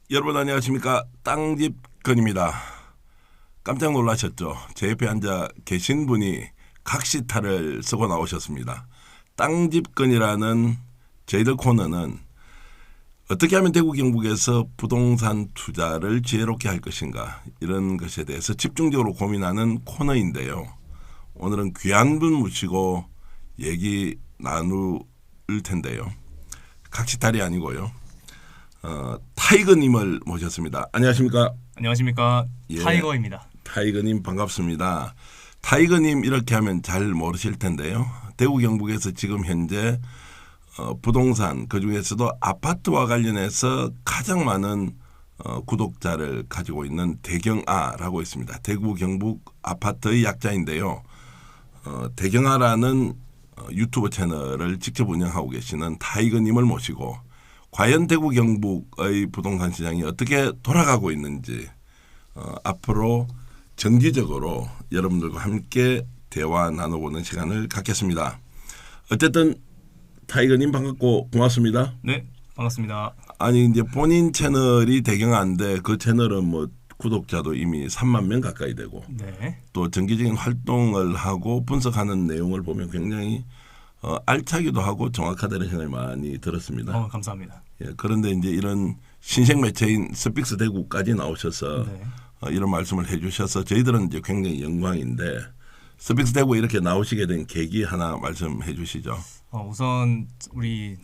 여러분 안녕하십니까? 땅집건입니다. 깜짝 놀라셨죠? 제 옆에 앉아 계신 분이 각시탈을 쓰고 나오셨습니다. 땅집건이라는 저희들 코너는 어떻게 하면 대구 경북에서 부동산 투자를 지혜롭게 할 것인가 이런 것에 대해서 집중적으로 고민하는 코너인데요. 오늘은 귀한 분 모시고 얘기 나눌 텐데요. 각시탈이 아니고요. 타이거님을 모셨습니다. 안녕하십니까? 안녕하십니까. 예, 타이거입니다. 타이거님 반갑습니다. 타이거님 이렇게 하면 잘 모르실 텐데요. 대구 경북에서 지금 현재 부동산 그중에서도 아파트와 관련해서 가장 많은 구독자를 가지고 있는 대경아라고 있습니다. 대구 경북 아파트의 약자인데요. 대경아라는 유튜브 채널을 직접 운영하고 계시는 타이거님을 모시고 과연 대구 경북의 부동산 시장이 어떻게 돌아가고 있는지 앞으로 정기적으로 여러분들과 함께 대화 나눠보는 시간을 갖겠습니다. 어쨌든 타이거님 반갑고 고맙습니다. 네, 반갑습니다. 아니 이제 본인 채널이 대경아인데 그 채널은 뭐 구독자도 이미 3만 명 가까이 되고 네. 또 정기적인 활동을 하고 분석하는 내용을 보면 굉장히 알차기도 하고 정확하다는 생각이 많이 들었습니다. 감사합니다. 예, 그런데 이제 이런 신생 매체인 스픽스 대구까지 나오셔서 네. 이런 말씀을 해주셔서 저희들은 이제 굉장히 영광인데 스픽스 대구 이렇게 나오시게 된 계기 하나 말씀해 주시죠. 우선 우리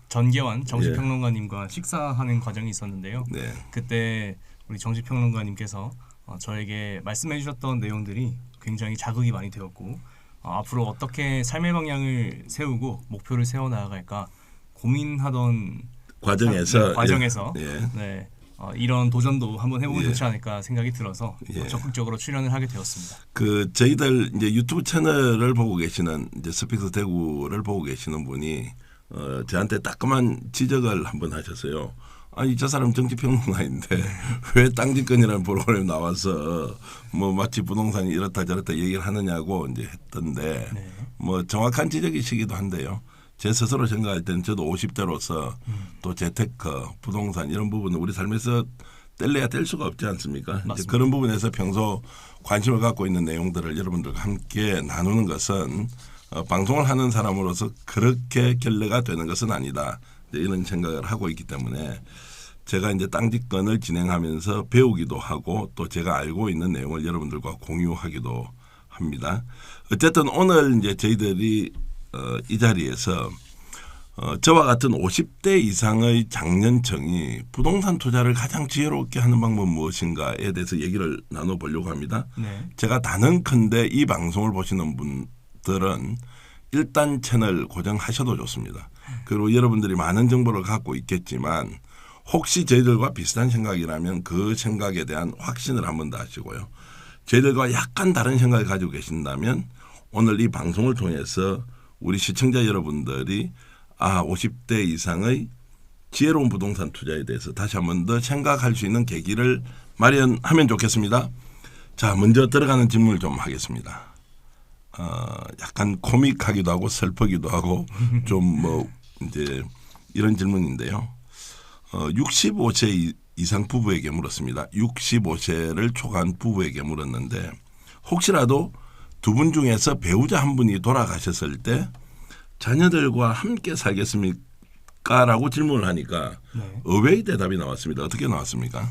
전계환 정치평론가님과 식사하는 과정이 있었는데요. 네. 그때 우리 정치평론가님께서 저에게 말씀해 주셨던 내용들이 굉장히 자극이 많이 되었고 앞으로 어떻게 삶의 방향을 세우고 목표를 세워 나아갈까 고민하던 과정에서 예. 네, 이런 도전도 한번 해보면 예. 좋지 않을까 생각이 들어서 예. 적극적으로 출연을 하게 되었습니다. 그 저희들 이제 유튜브 채널을 보고 계시는 이제 스픽스 대구를 보고 계시는 분이 저한테 따끔한 지적을 한번 하셨어요. 아니 저 사람 정치평론가인데 왜 땅집건이라는 프로그램 나와서 뭐 마치 부동산이 이렇다 저렇다 얘기를 하느냐고 이제 했던데 네. 뭐 정확한 지적이시기도 한데요. 제 스스로 생각할 때는 저도 50대로서 또 재테크, 부동산 이런 부분은 우리 삶에서 뗄래야 뗄 수가 없지 않습니까? 이제 그런 부분에서 평소 관심을 갖고 있는 내용들을 여러분들과 함께 나누는 것은 방송을 하는 사람으로서 그렇게 결례가 되는 것은 아니다. 이런 생각을 하고 있기 때문에 제가 이제 땅집건을 진행하면서 배우기도 하고 또 제가 알고 있는 내용을 여러분들과 공유하기도 합니다. 어쨌든 오늘 이제 저희들이 이 자리에서 저와 같은 50대 이상의 장년층이 부동산 투자를 가장 지혜롭게 하는 방법은 무엇인가에 대해서 얘기를 나눠보려고 합니다. 네. 제가 단언컨대 이 방송을 보시는 분들은 일단 채널 고정하셔도 좋습니다. 그리고 여러분들이 많은 정보를 갖고 있겠지만 혹시 저희들과 비슷한 생각이라면 그 생각에 대한 확신을 한번 더 하시고요. 저희들과 약간 다른 생각을 가지고 계신다면 오늘 이 방송을 통해서 우리 시청자 여러분들이 50대 이상의 지혜로운 부동산 투자에 대해서 다시 한번 더 생각할 수 있는 계기를 마련하면 좋겠습니다. 자, 먼저 들어가는 질문을 좀 하겠습니다. 약간 코믹하기도 하고 슬프기도 하고 좀 뭐 이제 이런 질문인데요. 65세 이상 부부에게 물었습니다. 65세를 초과한 부부에게 물었는데 혹시라도 두 분 중에서 배우자 한 분이 돌아가셨을 때 자녀들과 함께 살겠습니까? 라고 질문을 하니까 네. 의외의 대답이 나왔습니다. 어떻게 나왔습니까?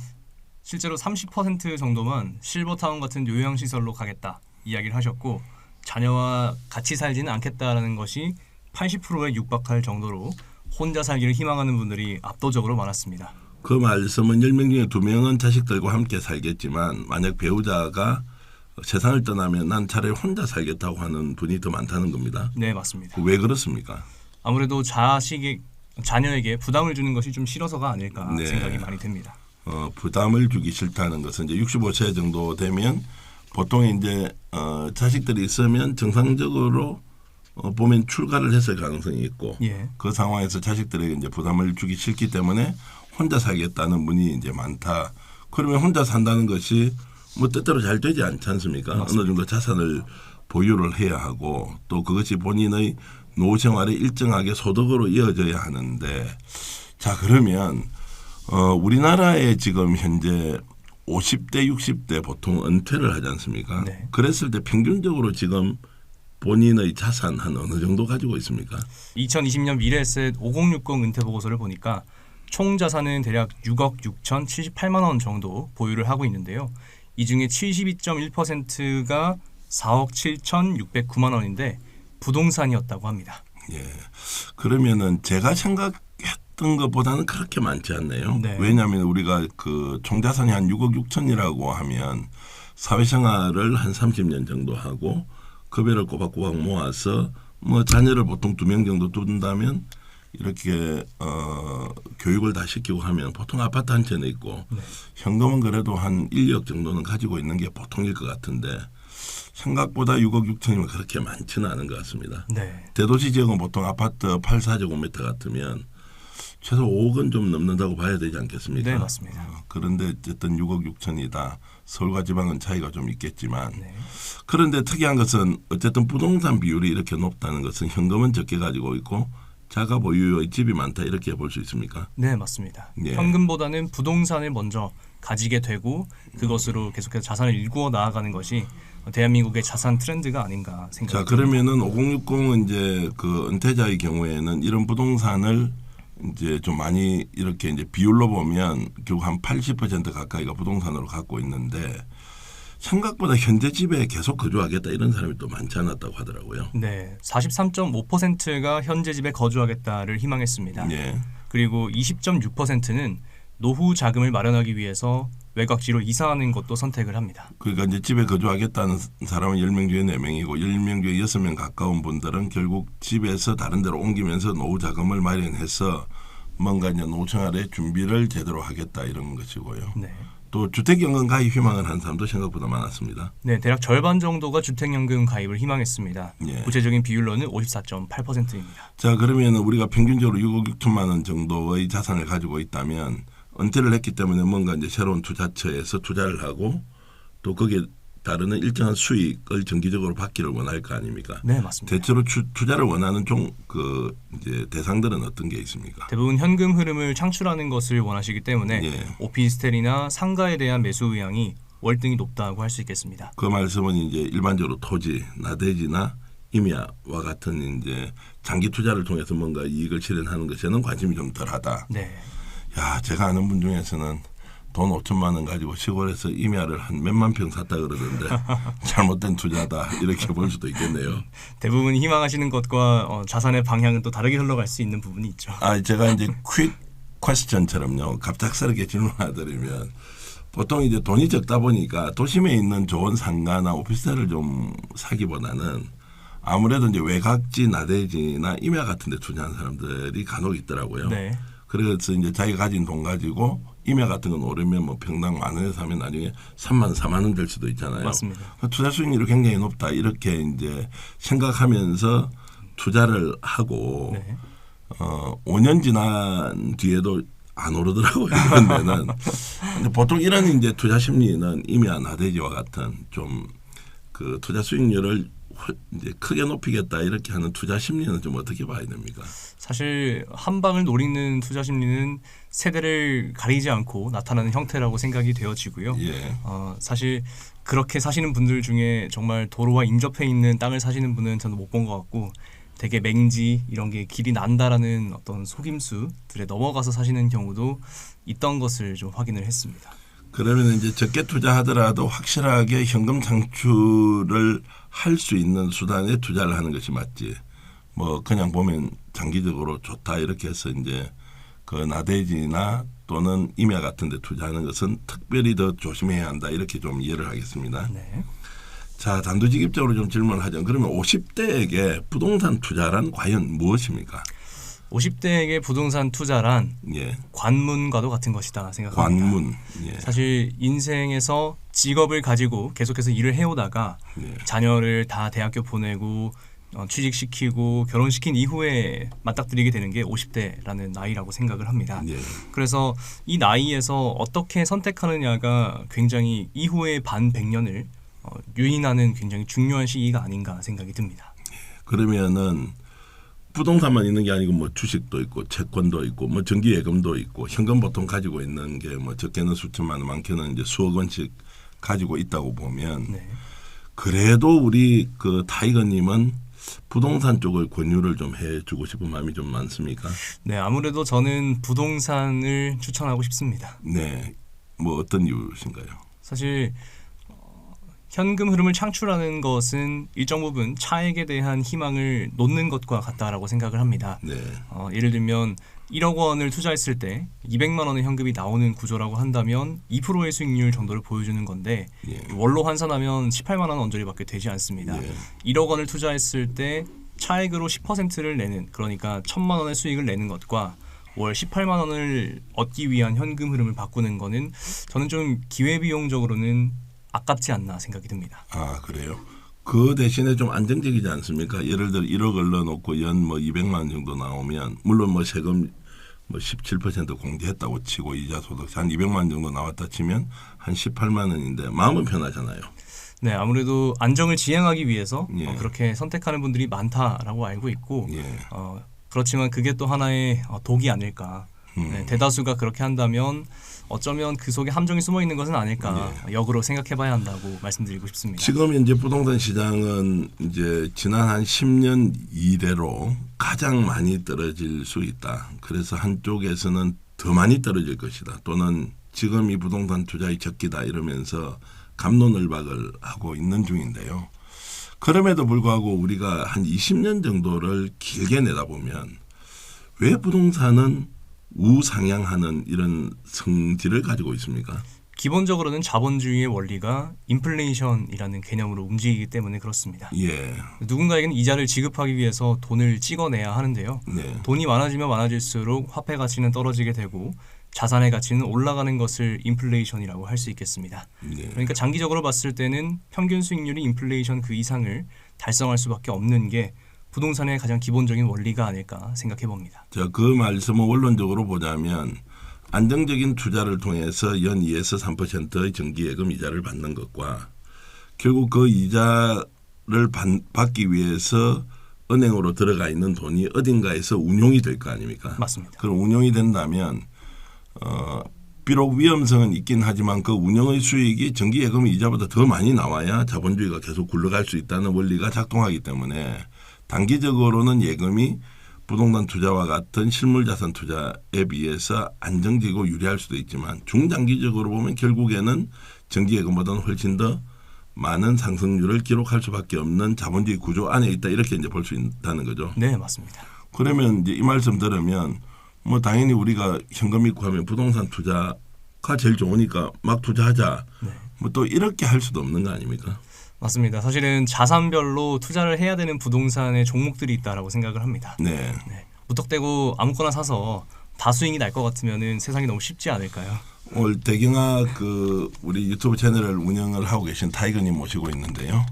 실제로 30% 정도만 실버타운 같은 요양시설로 가겠다 이야기를 하셨고 자녀와 같이 살지는 않겠다라는 것이 80%에 육박할 정도로 혼자 살기를 희망하는 분들이 압도적으로 많았습니다. 그 말씀은 10명 중에 2명은 자식들과 함께 살겠지만 만약 배우자가 세상을 떠나면 난 차라리 혼자 살겠다고 하는 분이 더 많다는 겁니다. 네, 맞습니다. 왜 그렇습니까? 아무래도 자녀에게 부담을 주는 것이 좀 싫어서가 아닐까 네. 생각이 많이 듭니다. 부담을 주기 싫다는 것은 이제 65세 정도 되면 보통 이제 자식들이 있으면 정상적으로 보면 출가를 했을 가능성이 있고 예. 그 상황에서 자식들에게 이제 부담을 주기 싫기 때문에 혼자 살겠다는 분이 이제 많다. 그러면 혼자 산다는 것이 뭐 뜻대로 잘 되지 않지 않습니까? 맞습니다. 어느 정도 자산을 보유를 해야 하고 또 그것이 본인의 노후 생활에 일정하게 소득으로 이어져야 하는데 자 그러면 우리나라에 지금 현재 50대, 60대 보통 은퇴를 하지 않습니까? 네. 그랬을 때 평균적으로 지금 본인의 자산 한 어느 정도 가지고 있습니까? 2020년 미래에셋 5060 은퇴 보고서를 보니까 총 자산은 대략 6억 6,078만 원 정도 보유를 하고 있는데요. 이 중에 72.1%가 4억 7,609만 원인데 부동산이었다고 합니다. 예. 그러면은 제가 생각했던 것보다는 그렇게 많지 않네요. 네. 왜냐하면 우리가 그 총자산이 한 6억 6천이라고 하면 사회생활을 한 30년 정도 하고 급여를 꼬박꼬박 모아서 뭐 자녀를 보통 2명 정도 둔다면 이렇게 교육을 다 시키고 하면 보통 아파트 한 채는 있고 네. 현금은 그래도 한 1억 정도는 가지고 있는 게 보통일 것 같은데 생각보다 6억 6천이면 그렇게 많지는 않은 것 같습니다. 네. 대도시 지역은 보통 아파트 8, 4제곱미터 같으면 최소 5억은 좀 넘는다고 봐야 되지 않겠습니까? 네, 맞습니다. 그런데 어쨌든 6억 6천이다. 서울과 지방은 차이가 좀 있겠지만 네. 그런데 특이한 것은 어쨌든 부동산 비율이 이렇게 높다는 것은 현금은 적게 가지고 있고 자가 보유의 집이 많다 이렇게 볼 수 있습니까? 네, 맞습니다. 예. 현금보다는 부동산을 먼저 가지게 되고 그것으로 계속해서 자산을 일구어 나아가는 것이 대한민국의 자산 트렌드가 아닌가 생각합니다. 자 그러면은 5060은 이제 그 은퇴자의 경우에는 이런 부동산을 이제 좀 많이 이렇게 이제 비율로 보면 결국 한 80% 가까이가 부동산으로 갖고 있는데 생각보다 현재 집에 계속 거주하겠다 이런 사람이 또 많지 않았다고 하더라고요. 네, 43.5%가 현재 집에 거주하겠다를 희망했습니다. 예. 그리고 20.6%는 노후 자금을 마련하기 위해서 외곽지로 이사하는 것도 선택을 합니다. 그러니까 이제 집에 거주하겠다는 사람은 10명 중에 4명이고 10명 중에 6명 가까운 분들은 결국 집에서 다른 데로 옮기면서 노후 자금을 마련해서 뭔가 이제 노후생활의 준비를 제대로 하겠다 이런 것이고요. 네. 또 주택연금 가입 희망을 한 사람도 생각보다 많았습니다. 네, 대략 절반 정도가 주택연금 가입을 희망했습니다. 예. 구체적인 비율로는 54.8%입니다. 자 그러면 우리가 평균적으로 6억 6천만 원 정도의 자산을 가지고 있다면 은퇴를 했기 때문에 뭔가 이제 새로운 투자처에서 투자를 하고 또 거기에 따르는 일정한 수익을 정기적으로 받기를 원할 거 아닙니까? 네, 맞습니다. 대체로 투자를 원하는 이제 대상들은 어떤 게 있습니까? 대부분 현금 흐름을 창출하는 것을 원하시기 때문에 예. 오피스텔이나 상가에 대한 매수 의향이 월등히 높다고 할 수 있겠습니다. 그 말씀은 이제 일반적으로 토지, 나대지나 임야와 같은 이제 장기 투자를 통해서 뭔가 이익을 실현하는 것에는 관심이 좀 덜하다. 네. 야, 제가 아는 분 중에서는 돈 5천만 원 가지고 시골에서 임야를 한 몇만 평 샀다 그러던데 잘못된 투자다 이렇게 볼 수도 있겠네요. 대부분 희망하시는 것과 자산의 방향은 또 다르게 흘러갈 수 있는 부분이 있죠. 제가 이제 퀵 퀘스천처럼요. 갑작스럽게 질문하드리면 보통 이제 돈이 적다 보니까 도심에 있는 좋은 상가나 오피스텔을 좀 사기보다는 아무래도 이제 외곽지, 나대지나 임야 같은 데 투자하는 사람들이 간혹 있더라고요. 네. 그래서 이제 자기가 가진 돈 가지고 임야 같은 건 오르면 뭐 평당 10,000원에 사면 나중에 3만, 4만 원 될 수도 있잖아요. 맞습니다. 투자 수익률이 굉장히 높다 이렇게 이제 생각하면서 투자를 하고 네. 5년 지난 뒤에도 안 오르더라고요. 이런 데는. 근데 보통 이런 이제 투자 심리는 임야, 나대지와 같은 좀 그 투자 수익률을 이제 크게 높이겠다 이렇게 하는 투자 심리는 좀 어떻게 봐야 됩니까? 사실 한 방을 노리는 투자 심리는 세대를 가리지 않고 나타나는 형태라고 생각이 되어지고요. 예. 사실 그렇게 사시는 분들 중에 정말 도로와 인접해 있는 땅을 사시는 분은 저는 못 본 것 같고 되게 맹지 이런 게 길이 난다라는 어떤 속임수들에 넘어가서 사시는 경우도 있던 것을 좀 확인을 했습니다. 그러면 이제 적게 투자하더라도 확실하게 현금 창출을 할 수 있는 수단에 투자를 하는 것이 맞지. 뭐 그냥 보면 장기적으로 좋다 이렇게 해서 이제 그 나대지나 또는 임야 같은 데 투자하는 것은 특별히 더 조심해야 한다 이렇게 좀 이해를 하겠습니다. 네. 자, 단도직입적으로 좀 질문을 하죠. 그러면 50대에게 부동산 투자란 과연 무엇입니까? 50대에게 부동산 투자란 예. 관문과도 같은 것이다 생각합니다. 관문. 예. 사실 인생에서 직업을 가지고 계속해서 일을 해오다가 예. 자녀를 다 대학교 보내고 취직시키고 결혼시킨 이후에 맞닥뜨리게 되는 게 50대라는 나이라고 생각을 합니다. 예. 그래서 이 나이에서 어떻게 선택하느냐가 굉장히 이후의 반 100년을 유인하는 굉장히 중요한 시기가 아닌가 생각이 듭니다. 그러면은 부동산만 있는 게 아니고 뭐 주식도 있고 채권도 있고 뭐 정기예금도 있고 현금 보통 가지고 있는 게 뭐 적게는 수천만 원, 많게는 이제 수억 원씩 가지고 있다고 보면 네. 그래도 우리 그 타이거님은 부동산 쪽을 권유를 좀 해주고 싶은 마음이 좀 많습니까? 네, 아무래도 저는 부동산을 추천하고 싶습니다. 네, 뭐 어떤 이유신가요? 사실 현금 흐름을 창출하는 것은 일정 부분 차액에 대한 희망을 놓는 것과 같다라고 생각을 합니다. 네, 예를 들면 1억 원을 투자했을 때 200만 원의 현금이 나오는 구조라고 한다면 2%의 수익률 정도를 보여주는 건데 예. 월로 환산하면 18만 원 언저리밖에 되지 않습니다. 예. 1억 원을 투자했을 때 차액으로 10%를 내는, 그러니까 1,000만 원의 수익을 내는 것과 월 18만 원을 얻기 위한 현금 흐름을 바꾸는 거는 저는 좀 기회비용적으로는 아깝지 않나 생각이 듭니다. 아 그래요? 그 대신에 좀 안정적이지 않습니까? 예를 들어 1억을 넣어놓고 연 뭐 200만 원 정도 나오면 물론 뭐 세금 뭐 17% 공제했다고 치고 이자 소득세 한 200만 원 정도 나왔다 치면 한 18만 원인데 마음은 편하잖아요. 네, 아무래도 안정을 지향하기 위해서 예. 그렇게 선택하는 분들이 많다라고 알고 있고 예. 그렇지만 그게 또 하나의 독이 아닐까. 네, 대다수가 그렇게 한다면 어쩌면 그 속에 함정이 숨어 있는 것은 아닐까 역으로 생각해봐야 한다고 말씀드리고 싶습니다. 지금 현재 부동산 시장은 이제 지난 한 10년 이래로 가장 많이 떨어질 수 있다. 그래서 한쪽에서는 더 많이 떨어질 것이다. 또는 지금 이 부동산 투자의 적기다 이러면서 갑론을박을 하고 있는 중인데요. 그럼에도 불구하고 우리가 한 20년 정도를 길게 내다보면 왜 부동산은 우상향하는 이런 성질을 가지고 있습니까? 기본적으로는 자본주의의 원리가 인플레이션이라는 개념으로 움직이기 때문에 그렇습니다. 예. 누군가에게는 이자를 지급하기 위해서 돈을 찍어내야 하는데요. 네. 돈이 많아지면 많아질수록 화폐 가치는 떨어지게 되고 자산의 가치는 올라가는 것을 인플레이션이라고 할 수 있겠습니다. 네. 그러니까 장기적으로 봤을 때는 평균 수익률이 인플레이션 그 이상을 달성할 수밖에 없는 게 부동산의 가장 기본적인 원리가 아닐까 생각해 봅니다. 자, 그 말씀을 원론적으로 보자면 안정적인 투자를 통해서 연 2에서 3%의 정기예금 이자를 받는 것과 결국 그 이자를 받기 위해서 은행으로 들어가 있는 돈이 어딘가에서 운용이 될 거 아닙니까? 맞습니다. 그럼 운용이 된다면 비록 위험성은 있긴 하지만 그 운영의 수익이 정기예금 이자보다 더 많이 나와야 자본주의가 계속 굴러갈 수 있다는 원리가 작동하기 때문에 단기적으로는 예금이 부동산 투자와 같은 실물자산 투자에 비해서 안정적이고 유리할 수도 있지만 중장기적으로 보면 결국에는 정기예금보다는 훨씬 더 많은 상승률을 기록할 수밖에 없는 자본주의 구조 안에 있다 이렇게 이제 볼 수 있다는 거죠. 네, 맞습니다. 그러면 이제 이 말씀 들으면 뭐 당연히 우리가 현금 있고 하면 부동산 투자가 제일 좋으니까 막 투자하자. 네. 뭐 또 이렇게 할 수도 없는 거 아닙니까? 맞습니다. 사실은 자산별로 투자를 해야 되는 부동산의 종목들이 있다라고 생각을 합니다. 네. 무턱대고 아무거나 사서 다수익이 날 것 같으면은 세상이 너무 쉽지 않을까요? 오늘 대경아 그 우리 유튜브 채널을 운영을 하고 계신 타이거님 모시고 있는데요.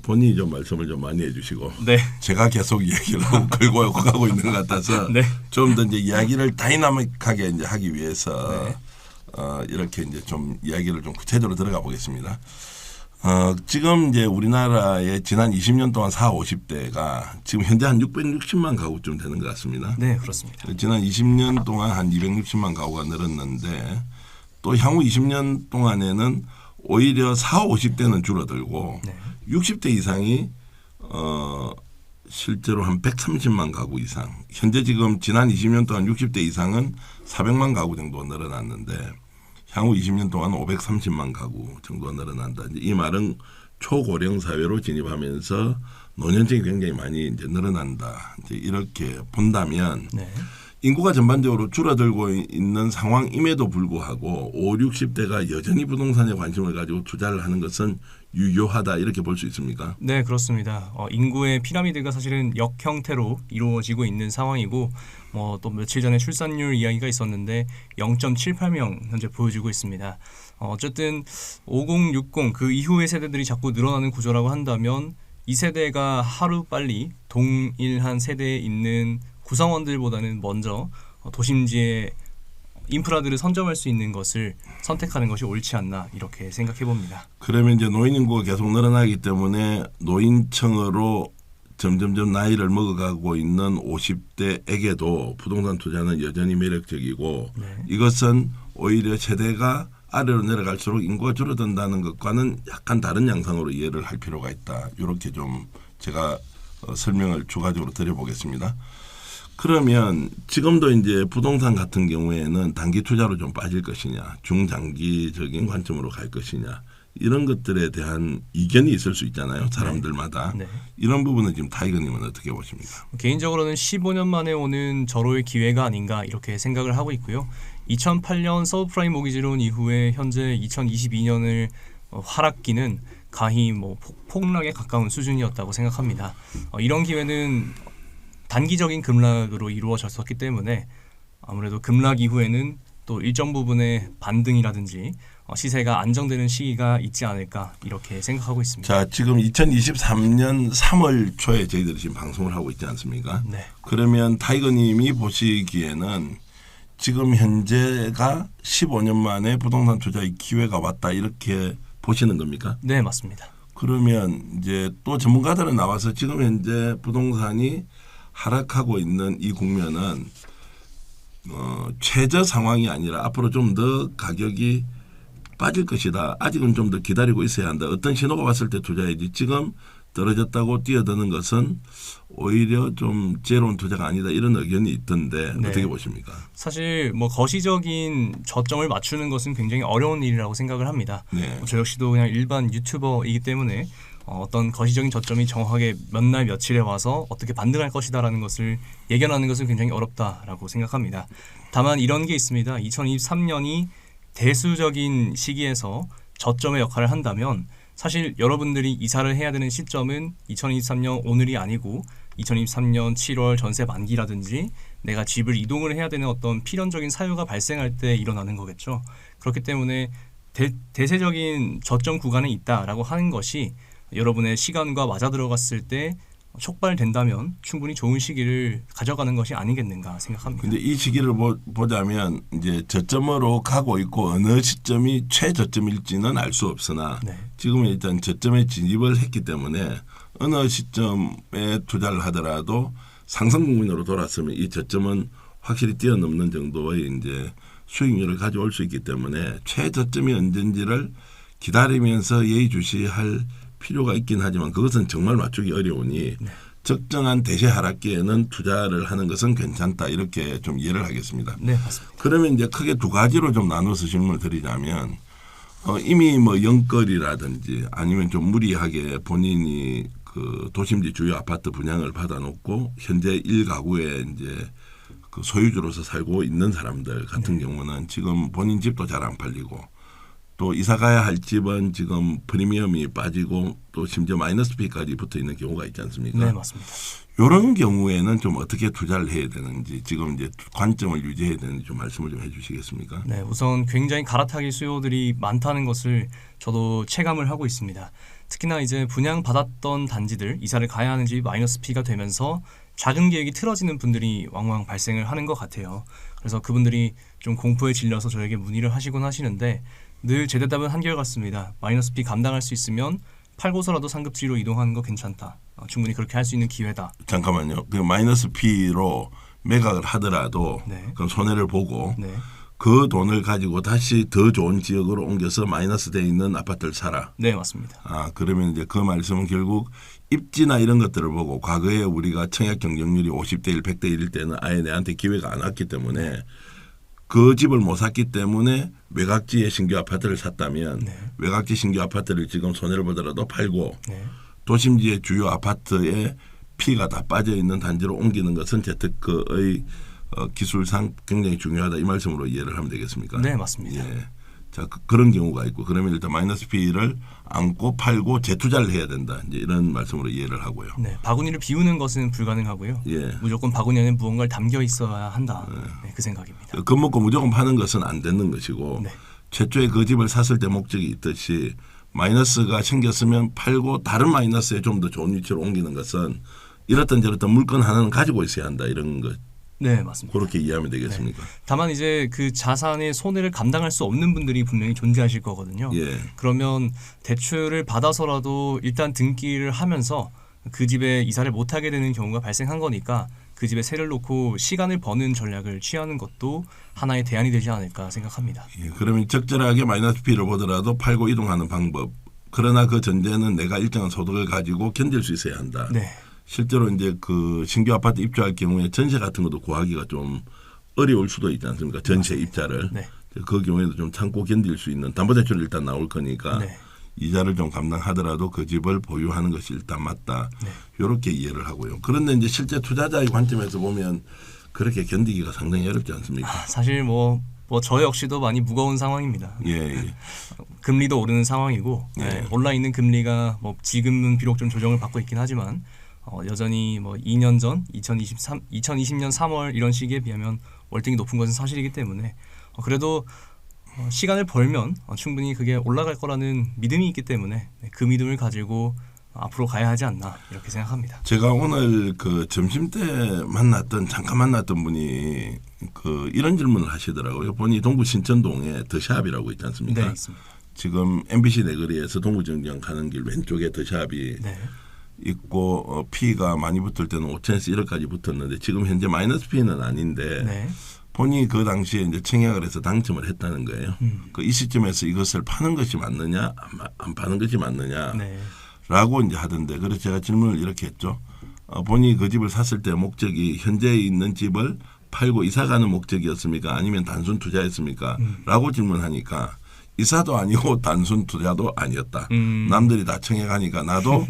본인이 좀 말씀을 좀 많이 해주시고 네. 제가 계속 이야기를 걸고 가고 있는 것 같아서 네. 좀 더 이제 이야기를 다이나믹하게 이제 하기 위해서 네. 이렇게 이제 좀 이야기를 좀 구체적으로 들어가 보겠습니다. 지금 이제 우리나라의 지난 20년 동안 40, 50대가 지금 현재 한 660만 가구쯤 되는 것 같습니다. 네, 그렇습니다. 지난 20년 동안 한 260만 가구가 늘었는데 또 향후 20년 동안에는 오히려 40, 50대는 줄어들고 네. 60대 이상이 실제로 한 130만 가구 이상. 현재 지금 지난 20년 동안 60대 이상은 400만 가구 정도 늘어났는데 향후 20년 동안 530만 가구 정도 늘어난다. 이 말은 초고령 사회로 진입하면서 노년층이 굉장히 많이 이제 늘어난다. 이제 이렇게 본다면 네. 인구가 전반적으로 줄어들고 있는 상황임에도 불구하고 5, 60대가 여전히 부동산에 관심을 가지고 투자를 하는 것은 유효하다 이렇게 볼 수 있습니까? 네, 그렇습니다. 인구의 피라미드가 사실은 역형태로 이루어지고 있는 상황이고 또 며칠 전에 출산율 이야기가 있었는데 0.78명 현재 보여주고 있습니다. 어쨌든 50, 60 그 이후의 세대들이 자꾸 늘어나는 구조라고 한다면 이 세대가 하루빨리 동일한 세대에 있는 구성원들보다는 먼저 도심지의 인프라들을 선점할 수 있는 것을 선택하는 것이 옳지 않나 이렇게 생각해 봅니다. 그러면 이제 노인 인구가 계속 늘어나기 때문에 노인층으로 점점점 나이를 먹어가고 있는 50대에게도 부동산 투자는 여전히 매력적이고 네. 이것은 오히려 세대가 아래로 내려갈수록 인구가 줄어든다는 것과는 약간 다른 양상으로 이해를 할 필요가 있다. 이렇게 좀 제가 설명을 추가적으로 드려보겠습니다. 그러면 지금도 이제 부동산 같은 경우에는 단기 투자로 좀 빠질 것이냐, 중장기적인 관점으로 갈 것이냐 이런 것들에 대한 이견이 있을 수 있잖아요. 사람들마다. 네. 이런 부분은 지금 타이거님은 어떻게 보십니까? 개인적으로는 15년 만에 오는 절호의 기회가 아닌가 이렇게 생각을 하고 있고요. 2008년 서브프라임 모기지론 이후에 현재 2022년을 하락기는 가히 뭐 폭락에 가까운 수준이었다고 생각합니다. 이런 기회는 단기적인 급락으로 이루어졌었기 때문에 아무래도 급락 이후에는 또 일정 부분의 반등이라든지 시세가 안정되는 시기가 있지 않을까 이렇게 생각하고 있습니다. 자, 지금 2023년 3월 초에 저희들이 지금 방송을 하고 있지 않습니까? 네. 그러면 타이거님이 보시기에는 지금 현재가 15년 만에 부동산 투자의 기회가 왔다 이렇게 보시는 겁니까? 네, 맞습니다. 그러면 이제 또 전문가들은 나와서 지금 현재 부동산이 하락하고 있는 이 국면은 최저 상황이 아니라 앞으로 좀 더 가격이 빠질 것이다. 아직은 좀 더 기다리고 있어야 한다. 어떤 신호가 왔을 때 투자해야지. 지금 떨어졌다고 뛰어드는 것은 오히려 좀 지혜로운 투자가 아니다. 이런 의견이 있던데 네. 어떻게 보십니까? 사실 뭐 거시적인 저점을 맞추는 것은 굉장히 어려운 일이라고 생각을 합니다. 네. 저 역시도 그냥 일반 유튜버이기 때문에 어떤 거시적인 저점이 정확하게 몇 날 며칠에 와서 어떻게 반등할 것이다라는 것을 예견하는 것은 굉장히 어렵다라고 생각합니다. 다만 이런 게 있습니다. 2023년이 대수적인 시기에서 저점의 역할을 한다면 사실 여러분들이 이사를 해야 되는 시점은 2023년 오늘이 아니고 2023년 7월 전세 만기라든지 내가 집을 이동을 해야 되는 어떤 필연적인 사유가 발생할 때 일어나는 거겠죠. 그렇기 때문에 대세적인 저점 구간에 있다라고 하는 것이 여러분의 시간과 맞아 들어갔을 때 촉발된다면 충분히 좋은 시기를 가져가는 것이 아니겠는가 생각합니다. 근데 이 시기를 보자면 이제 저점으로 가고 있고 어느 시점이 최저점일지는 알 수 없으나 네. 지금은 일단 저점에 진입을 했기 때문에 어느 시점에 투자를 하더라도 상승 국면으로 돌았으면 이 저점은 확실히 뛰어넘는 정도의 이제 수익률을 가져올 수 있기 때문에 최저점이 언젠지를 기다리면서 예의주시할 필요가 있긴 하지만 그것은 정말 맞추기 어려우니 네. 적정한 대세 하락기에는 투자를 하는 것은 괜찮다 이렇게 좀 이해를 하겠습니다. 네, 맞습니다. 그러면 이제 크게 두 가지로 좀 나눠서 질문을 드리자면 이미 뭐 영끌이라든지 아니면 좀 무리하게 본인이 그 도심지 주요 아파트 분양을 받아놓고 현재 1가구에 이제 그 소유주로서 살고 있는 사람들 같은 경우는 지금 본인 집도 잘 안 팔리고 또 이사 가야 할 집은 지금 프리미엄이 빠지고 또 심지어 마이너스 P까지 붙어 있는 경우가 있지 않습니까? 네, 맞습니다. 이런 경우에는 좀 어떻게 투자를 해야 되는지 지금 이제 관점을 유지해야 되는지 좀 말씀을 좀 해주시겠습니까? 네, 우선 굉장히 갈아타기 수요들이 많다는 것을 저도 체감을 하고 있습니다. 특히나 이제 분양 받았던 단지들 이사를 가야 하는 집이 마이너스 P가 되면서 작은 계획이 틀어지는 분들이 왕왕 발생을 하는 것 같아요. 그래서 그분들이 좀 공포에 질려서 저에게 문의를 하시곤 하시는데 늘 제 대답은 한결같습니다. 마이너스 P 감당할 수 있으면 팔고서라도 상급지로 이동하는 거 괜찮다. 충분히 그렇게 할 수 있는 기회다. 잠깐만요. 그 마이너스 P로 매각을 하더라도 네. 그럼 손해를 보고 네, 그 돈을 가지고 다시 더 좋은 지역으로 옮겨서 마이너스 돼 있는 아파트를 사라. 네, 맞습니다. 그러면 이제 그 말씀은 결국 입지나 이런 것들을 보고 과거에 우리가 청약 경쟁률이 50대 1, 100대 1일 때는 아예 내한테 기회가 안 왔기 때문에 그 집을 못 샀기 때문에 외곽지의 신규 아파트를 샀다면 네. 외곽지 신규 아파트를 지금 손해를 보더라도 팔고 네, 도심지의 주요 아파트에 피가 다 빠져 있는 단지로 옮기는 것은 재테크의 기술상 굉장히 중요하다 이 말씀으로 이해를 하면 되겠습니까? 네, 맞습니다. 예. 자 그런 경우가 있고 그러면 일단 마이너스 P를 안고 팔고 재투자를 해야 된다 이제 이런 말씀으로 이해를 하고요. 네, 바구니를 비우는 것은 불가능하고요. 예. 무조건 바구니 안에 무언가를 담겨 있어야 한다. 네, 그 생각입니다. 겁먹고 무조건 파는 것은 안 되는 것이고 네. 최초에 그 집을 샀을 때 목적이 있듯이 마이너스가 생겼으면 팔고 다른 마이너스에 좀 더 좋은 위치로 옮기는 것은 이렇든 저렇든 물건 하나는 가지고 있어야 한다 이런 것 네, 맞습니다. 그렇게 이해하면 되겠습니까? 다만 이제 그 자산의 손해를 감당할 수 없는 분들이 분명히 존재하실 거거든요. 예. 그러면 대출을 받아서라도 일단 등기를 하면서 그 집에 이사를 못하게 되는 경우가 발생한 거니까 그 집에 세를 놓고 시간을 버는 전략을 취하는 것도 하나의 대안이 되지 않을까 생각합니다. 예, 그러면 적절하게 마이너스 P를 보더라도 팔고 이동하는 방법. 그러나 그 전제는 내가 일정한 소득을 가지고 견딜 수 있어야 한다. 네. 실제로 이제 그 신규 아파트 입주할 경우에 전세 같은 것도 구하기가 좀 어려울 수도 있지 않습니까? 전세 입자를. 네. 그 경우에도 좀 참고 견딜 수 있는 담보대출이 일단 나올 거니까 네. 이자를 좀 감당하더라도 그 집을 보유하는 것이 일단 맞다. 네. 이렇게 이해를 하고요. 그런데 이제 실제 투자자의 관점에서 보면 그렇게 견디기가 상당히 어렵지 않습니까? 사실 저 역시도 많이 무거운 상황입니다. 예, 예. 금리도 오르는 상황이고 네. 올라 있는 금리가 지금은 비록 좀 조정을 받고 있긴 하지만 여전히 2년 전 2020년 3월 이런 시기에 비하면 월등히 높은 것은 사실이기 때문에 그래도 시간을 벌면 충분히 그게 올라갈 거라는 믿음이 있기 때문에 그 믿음을 가지고 앞으로 가야 하지 않나 이렇게 생각합니다. 제가 오늘 그 점심 때 잠깐 만났던 분이 그 이런 질문을 하시더라고요. 보니 동구 신천동에 더샵이라고 있지 않습니까? 네, 있습니다. 지금 MBC 내거리에서 동구정장 가는 길 왼쪽에 더샵이 네. 있고 P가 많이 붙을 때는 5천에서 1억까지 붙었는데 지금 현재 마이너스 P는 아닌데 네. 본인이 그 당시에 이제 청약을 해서 당첨을 했다는 거예요. 그 이 시점에서 이것을 파는 것이 맞느냐 안 파는 것이 맞느냐 네. 라고 이제 하던데 그래서 제가 질문을 이렇게 했죠. 본인이 그 집을 샀을 때 목적이 현재 있는 집을 팔고 이사 가는 목적이었습니까? 아니면 단순 투자였습니까? 라고 질문하니까 이사도 아니고 단순 투자도 아니었다. 남들이 다 청약하니까 나도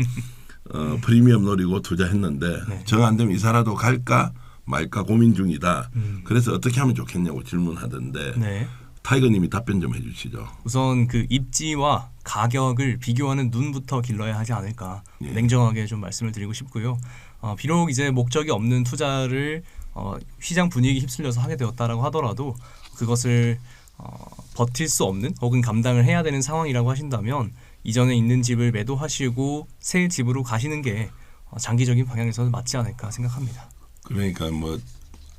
프리미엄 노리고 투자했는데 네. 정 안 되면 이사라도 갈까 말까 고민 중이다. 그래서 어떻게 하면 좋겠냐고 질문하던데 네. 타이거님이 답변 좀 해주시죠. 우선 그 입지와 가격을 비교하는 눈부터 길러야 하지 않을까 예. 냉정하게 좀 말씀을 드리고 싶고요. 비록 이제 목적이 없는 투자를 시장 분위기 휩쓸려서 하게 되었다라고 하더라도 그것을 버틸 수 없는 혹은 감당을 해야 되는 상황이라고 하신다면 이전에 있는 집을 매도하시고 새 집으로 가시는 게 장기적인 방향에서는 맞지 않을까 생각합니다. 그러니까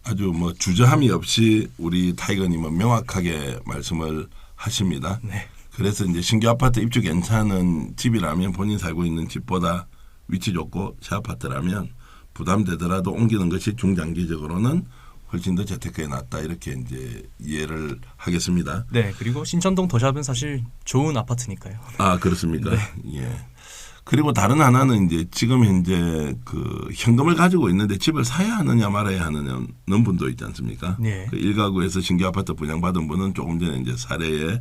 아주 주저함이 없이 우리 타이거님은 명확하게 말씀을 하십니다. 네. 그래서 이제 신규 아파트 입주 괜찮은 집이라면 본인 살고 있는 집보다 위치 좋고 새 아파트라면 부담되더라도 옮기는 것이 중장기적으로는 훨씬 더 재테크에 낫다 이렇게 이제 이해를 하겠습니다. 네. 그리고 신천동 더샵은 사실 좋은 아파트니까요. 아 그렇습니까? 네. 예. 그리고 다른 하나는 이제 지금 현재 그 현금을 가지고 있는데 집을 사야 하느냐 말아야 하느냐는 분도 있지 않습니까? 네. 그 일가구에서 신규 아파트 분양받은 분은 조금 전에 이제 사례에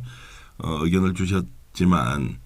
의견을 주셨지만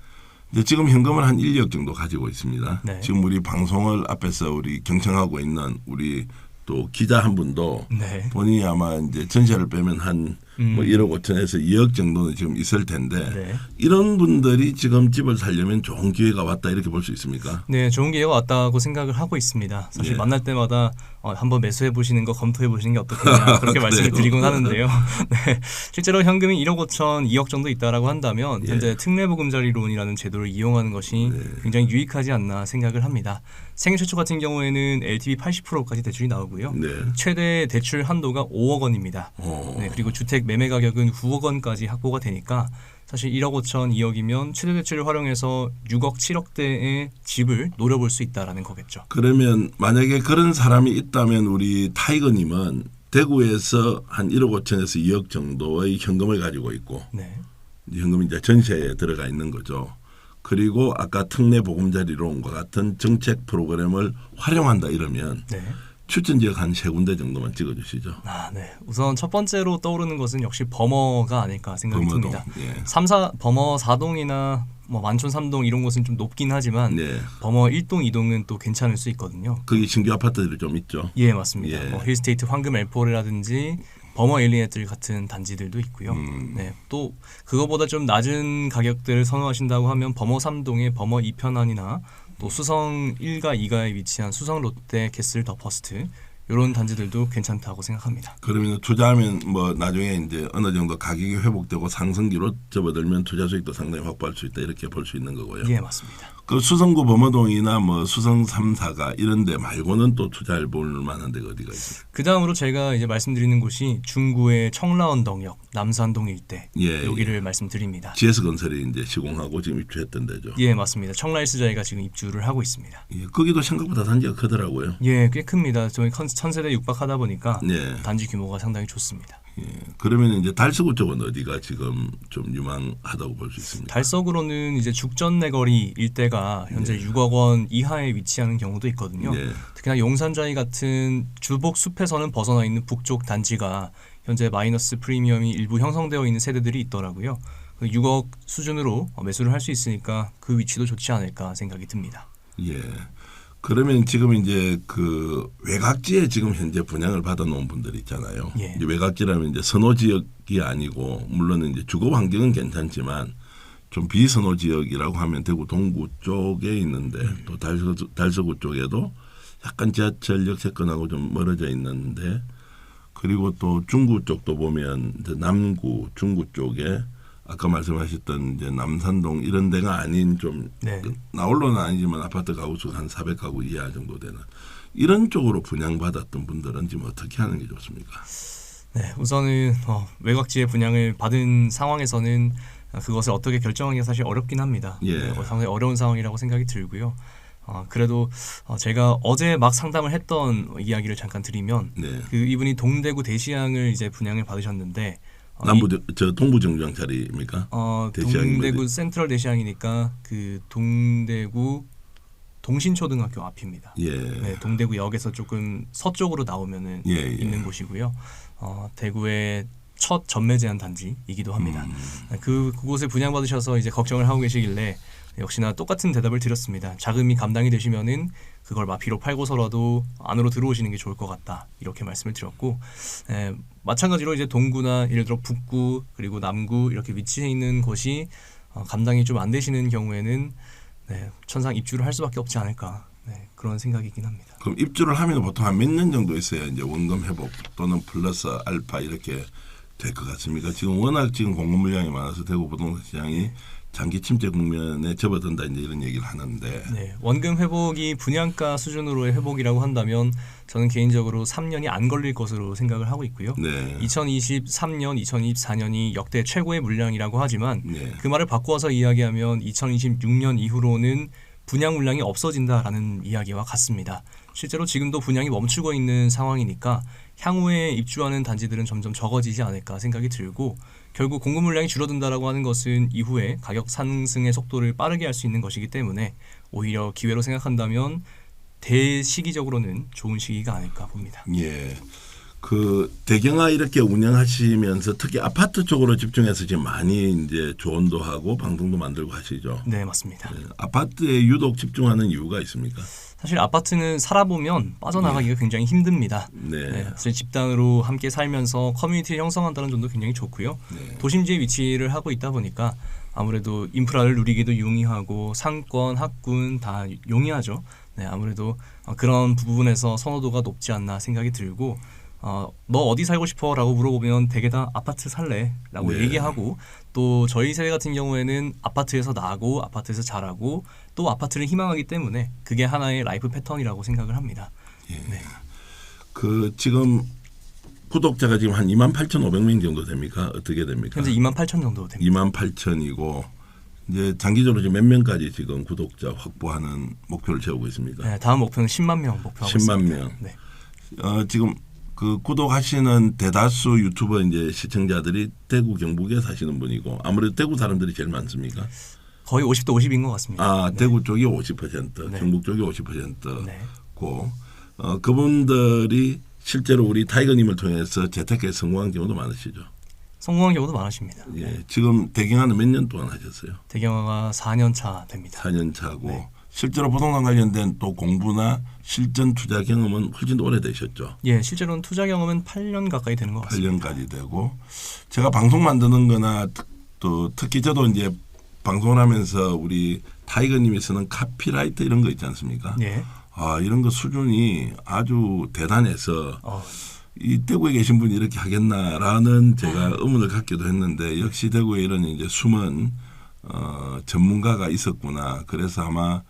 이제 지금 현금을 한 1, 2억 정도 가지고 있습니다. 네. 지금 우리 방송을 앞에서 우리 경청하고 있는 우리 또 기자 한 분도 네. 본인이 아마 이제 전세를 빼면 한 1억 5천에서 2억 정도는 지금 있을 텐데 네. 이런 분들이 지금 집을 살려면 좋은 기회가 왔다 이렇게 볼 수 있습니까? 네, 좋은 기회가 왔다고 생각을 하고 있습니다. 사실 네. 만날 때마다 한번 매수해 보시는 거 검토해 보시는 게 어떻겠냐 그렇게 말씀을 드리곤 하는데요. 네, 실제로 현금이 1억 5천, 2억 정도 있다라고 한다면 예. 현재 특례보금자리론이라는 제도를 이용하는 것이 굉장히 유익하지 않나 생각을 합니다. 생애 최초 같은 경우에는 LTV 80%까지 대출이 나오고요. 네. 최대 대출 한도가 5억 원입니다. 네, 그리고 주택 매매 가격은 9억 원까지 확보가 되니까 사실 1억 5천, 2억이면 최대 대출을 활용해서 6억, 7억대의 집을 노려볼 수 있다라는 거겠죠. 그러면 만약에 그런 사람이 있다면 우리 타이거님은 대구에서 한 1억 5천에서 2억 정도의 현금을 가지고 있고 네. 현금이 이제 전세에 들어가 있는 거죠. 그리고 아까 특례 보금자리론과 같은 정책 프로그램을 활용한다 이러면 네. 추천 지역 한 세 군데 정도만 찍어주시죠. 네. 우선 첫 번째로 떠오르는 것은 역시 범어가 아닐까 생각이 범어동. 듭니다. 예. 범어 4동이나 만촌 3동 이런 곳은 좀 높긴 하지만 네. 범어 1동, 2동은 또 괜찮을 수 있거든요. 거기 신규 아파트들이 좀 있죠. 예, 맞습니다. 예. 힐스테이트 황금 엘포레라든지 범어 엘리네들 같은 단지들도 있고요. 네, 또 그거보다 좀 낮은 가격대를 선호하신다고 하면 범어 3동의 범어 2편안이나 또 수성 1가 2가에 위치한 수성 롯데 캐슬 더 퍼스트 이런 단지들도 괜찮다고 생각합니다. 그러면 투자하면 뭐 나중에 이제 어느 정도 가격이 회복되고 상승기로 접어들면 투자 수익도 상당히 확보할 수 있다 이렇게 볼 수 있는 거고요. 예, 맞습니다. 그 수성구 범어동이나 뭐 수성 3사가 이런 데 말고는 또 투자해 볼 만한 데가 어디가 있어요? 그 다음으로 제가 이제 말씀드리는 곳이 중구의 청라원동역, 남산동 일대 예, 여기를 말씀드립니다. GS건설이 이제 시공하고 지금 입주했던 데죠. 예, 맞습니다. 청라일스자이가 지금 입주를 하고 있습니다. 예, 거기도 생각보다 단지가 크더라고요. 예, 꽤 큽니다. 저희 1000세대 육박하다 보니까 네. 단지 규모가 상당히 좋습니다. 예, 그러면 이제 달서구 쪽은 어디가 지금 좀 유망하다고 볼 수 있습니까? 달서구로는 이제 죽전내거리 일대가 현재 6억 원 이하에 위치하는 경우도 있거든요. 네. 특히나 용산자이 같은 주복 숲에서는 벗어나 있는 북쪽 단지가 현재 마이너스 프리미엄이 일부 형성되어 있는 세대들이 있더라고요. 6억 수준으로 매수를 할 수 있으니까 그 위치도 좋지 않을까 생각이 듭니다. 예. 그러면 지금 이제 그 외곽지에 지금 현재 분양을 받아놓은 분들 있잖아요. 예. 이제 외곽지라면 이제 선호 지역이 아니고 물론 이제 주거 환경은 괜찮지만 좀 비선호 지역이라고 하면 대구 동구 쪽에 있는데 또 달서구 쪽에도 약간 지하철역 세권하고 좀 멀어져 있는데 그리고 또 중구 쪽도 보면 이제 남구 중구 쪽에 아까 말씀하셨던 이제 남산동 이런 데가 아닌 좀 네. 나홀로는 아니지만 아파트 가구수 한 400가구 이하 정도 되는 이런 쪽으로 분양받았던 분들은 지금 어떻게 하는 게 좋습니까? 네, 우선은 외곽지에 분양을 받은 상황에서는 그것을 어떻게 결정하기가 사실 어렵긴 합니다. 예. 네, 상당히 어려운 상황이라고 생각이 들고요. 그래도 제가 어제 막 상담을 했던 이야기를 잠깐 드리면 네. 그 이분이 동대구 대시양을 이제 분양을 받으셨는데 동부 정류장 자리입니까? 동대구 센트럴 대시양이니까 그 동대구 동신초등학교 앞입니다. 예. 네, 동대구역에서 조금 서쪽으로 나오면은 예, 예. 있는 곳이고요. 대구의 첫 전매 제한 단지이기도 합니다. 그곳에 분양받으셔서 이제 걱정을 하고 계시길래 역시나 똑같은 대답을 드렸습니다. 자금이 감당이 되시면은 그걸 마피로 팔고서라도 안으로 들어오시는 게 좋을 것 같다. 이렇게 말씀을 드렸고 마찬가지로 이제 동구나 예를 들어 북구 그리고 남구 이렇게 위치해 있는 곳이 감당이 좀 안 되시는 경우에는 천상 입주를 할 수밖에 없지 않을까 그런 생각이긴 합니다. 그럼 입주를 하면 보통 한 몇 년 정도 있어야 이제 원금 회복 또는 플러스 알파 이렇게 될 것 같습니까? 지금 워낙 지금 공급 물량이 많아서 대구 부동산 시장이 장기 침체 국면에 접어든다 이제 이런 얘기를 하는데 네, 원금 회복이 분양가 수준으로의 회복이라고 한다면 저는 개인적으로 3년이 안 걸릴 것으로 생각을 하고 있고요. 네. 2023년, 2024년이 역대 최고의 물량이라고 하지만 네. 그 말을 바꾸어서 이야기하면 2026년 이후로는 분양 물량이 없어진다라는 이야기와 같습니다. 실제로 지금도 분양이 멈추고 있는 상황이니까 향후에 입주하는 단지들은 점점 적어지지 않을까 생각이 들고 결국 공급 물량이 줄어든다라고 하는 것은 이후에 가격 상승의 속도를 빠르게 할 수 있는 것이기 때문에 오히려 기회로 생각한다면 대시기적으로는 좋은 시기가 아닐까 봅니다. 예. 그 대경화 이렇게 운영하시면서 특히 아파트 쪽으로 집중해서 지금 많이 이제 조언도 하고 방송도 만들고 하시죠. 네, 맞습니다. 네. 아파트에 유독 집중하는 이유가 있습니까? 사실 아파트는 살아보면 빠져나가기가 굉장히 힘듭니다. 네. 사실 집단으로 함께 살면서 커뮤니티를 형성한다는 점도 굉장히 좋고요. 네. 도심지에 위치를 하고 있다 보니까 아무래도 인프라를 누리기도 용이하고 상권, 학군 다 용이하죠. 네, 아무래도 그런 부분에서 선호도가 높지 않나 생각이 들고 너 어디 살고 싶어? 라고 물어보면 대개 다 아파트 살래? 라고 네. 얘기하고 또 저희 세대 같은 경우에는 아파트에서 나고 아파트에서 자라고 또 아파트를 희망하기 때문에 그게 하나의 라이프 패턴이라고 생각을 합니다. 예. 네. 그 지금 구독자가 지금 한 28,500명 정도 됩니까? 어떻게 됩니까? 현재 28,000 정도 됩니다. 28,000이고 이제 장기적으로 지금 몇 명까지 지금 구독자 확보하는 목표를 세우고 있습니까? 네, 다음 목표는 10만 명 목표하고 10만 있습니다. 명. 네. 지금 그 구독하시는 대다수 유튜버 이제 시청자들이 대구 경북에 사시는 분이고 아무래도 대구 사람들이 제일 많습니까? 거의 50대 50인 것 같습니다. 대구 쪽이 50%, 네. 경북 쪽이 50%고 네. 그분들이 실제로 우리 타이거님을 통해서 재테크에 성공한 경우도 많으시죠. 성공한 경우도 많으십니다. 예, 지금 대경화는 몇 년 동안 하셨어요? 대경화가 4년 차 됩니다. 4년 차고 네. 실제로 부동산 관련된 또 공부나 실전 투자 경험은 훨씬 오래되셨죠. 예, 실제로는 투자 경험은 8년 가까이 되는 것 같습니다. 8년까지 되고 제가 방송 만드는 거나 또 특히 저도 이제 방송을 하면서 우리 타이거님이 쓰는 카피라이터 이런 거 있지 않습니까? 예. 이런 거 수준이 아주 대단해서 이 대구에 계신 분이 이렇게 하겠나라는 제가 의문을 갖기도 했는데 역시 대구에 이런 이제 숨은 전문가가 있었구나. 그래서 아마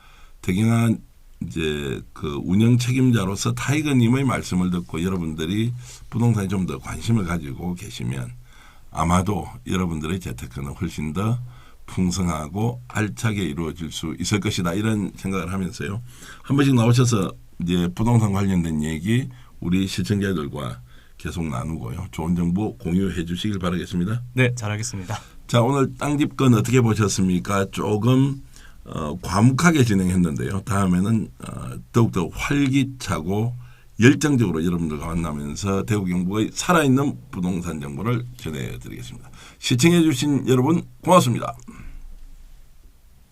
태경환 이제 그 운영 책임자로서 타이거님의 말씀을 듣고 여러분들이 부동산에 좀 더 관심을 가지고 계시면 아마도 여러분들의 재테크는 훨씬 더 풍성하고 알차게 이루어질 수 있을 것이다 이런 생각을 하면서요. 한 번씩 나오셔서 이제 부동산 관련된 얘기 우리 시청자들과 계속 나누고요. 좋은 정보 공유해 주시길 바라겠습니다. 네, 잘하겠습니다. 자, 오늘 땅집 건 어떻게 보셨습니까? 조금 과묵하게 진행했는데요. 다음에는 더욱더 활기차고 열정적으로 여러분들과 만나면서 대구 경북의 살아있는 부동산 정보를 전해드리겠습니다. 시청해 주신 여러분 고맙습니다.